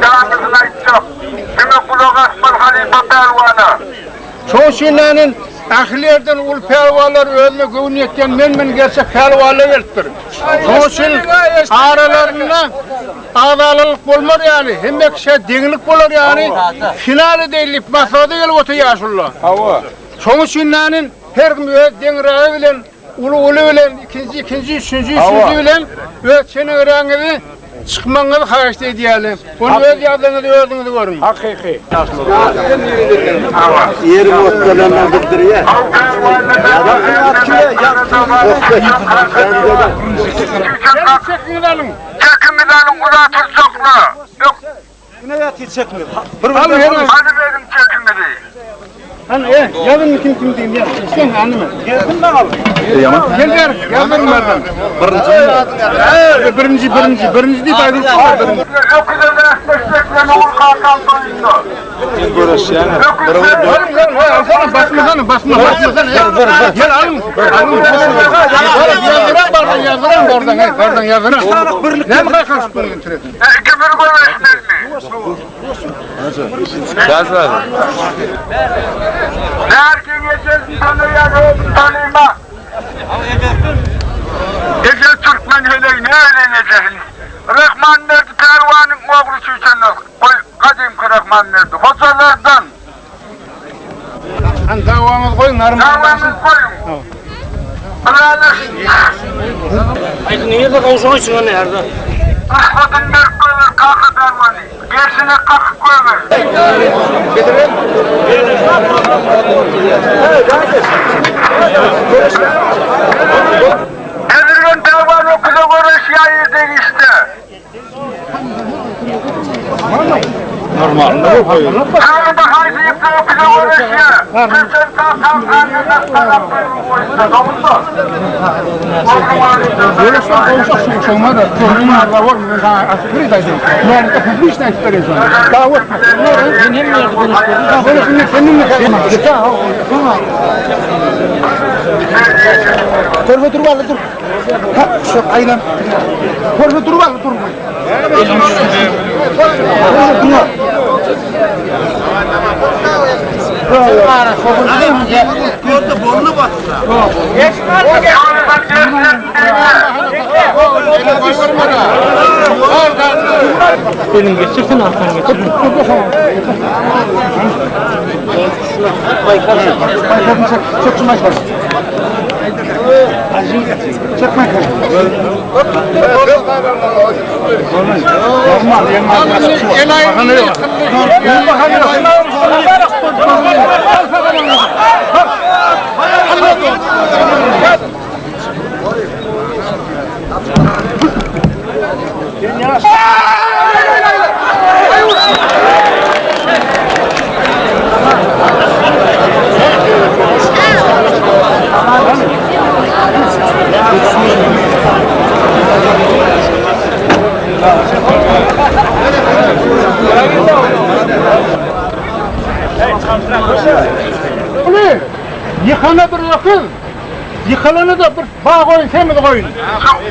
Canımızın aytacak. Kime kulak asman Halife Pervan'a. Çoğuşinanın ahlilerden ul pelvalar ölme gövniyetten men gelse pelvalar veripdir. Çoğuşin aralarına adalılık bolmar yani. Hem kişi denglik bolar yani. Finali deyilip masada gelip otu yaşullah. Çoğuşinanın her gün dengirağı bilen ulu bilen ikinci, üçüncü bilen ve senin öğrengibi çıkmanızı hayışta ediyelim. Onu öz yazınızı görün. Hakiki. Yeri muhtemelen ya. Çekiminden uzatılacaklar. Yok. Ne yatı çekmiyor? Hadi verin çekimini. Hani yazın kim diyeyim ya. Sen anlama. Geldim ben aldım. Gel yazın nereden? Birinci değil ayrı. Öküzlerden desteklerini ul kalkan doyundu. Burası yani. Basma. Gel alın. Yazdıran. Ne mi kalkarsın bunu getirdin? Kömür koymasınız mı? Derken geçeceğiz tanıyma. Ege Türkmen hele ne öğreneceğiz? Rahman nerede Pervan'ın oğlu Çüçen'e kadim Rahman nerede? Hocalardan. Davamız koyun, Davamız koyun. Niye de konuşmak için o nerede? Ahmet'in Berk koyver kalkı Pervan'ı. Gerisine kalkı koyver. Edirgen Pervan okuda göre şairden işte. normal. Sağda haydi ipte okuda göre şair. Sen kalkan anneden sana koyver. Davulda. Böyle konuşak şu olmadı. Sorunlar var mı? Askeri daydım. Nerede publişten çıkarıyorsun? Daha var. Ben hem nerede konuşuyorum? Daha böyle seninle kalmak. Dur vallahi dur. Ha şu aynen. Dur vallahi dur. Orada bornu battı. Benim geçirsin arkan geçirsin. Çok çumak var. Çok çumak var. Yıkana bir yakın, yıkılanı da bir bağ koyun, semiz koyun.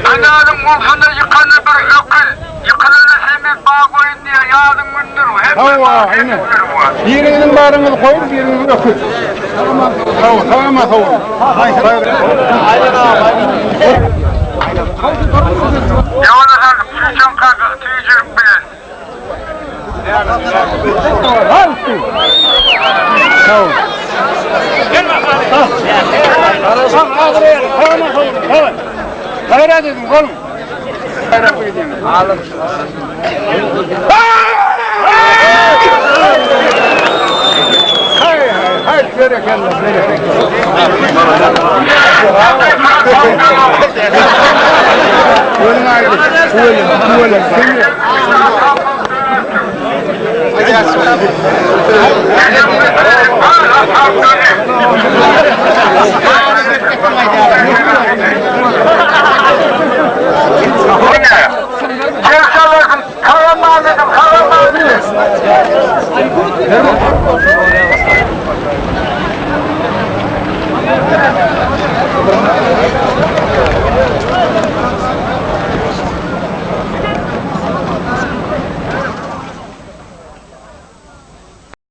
Anadın olsunda yıkanı bir ökül, yıkılanı semiz bağ koyun diye yağdın gündür mü? Tamam, aynen. Birinin bağrını koyun, birinin ökül. Tamam. Yavrular, tüycan kakık, tüycülük bilen. Tamam. Hayır dedim oğlum. Hayır koyayım. Alın. Hayır böyle kendine böyle. Böyle ayrı. Böyle. Hadi.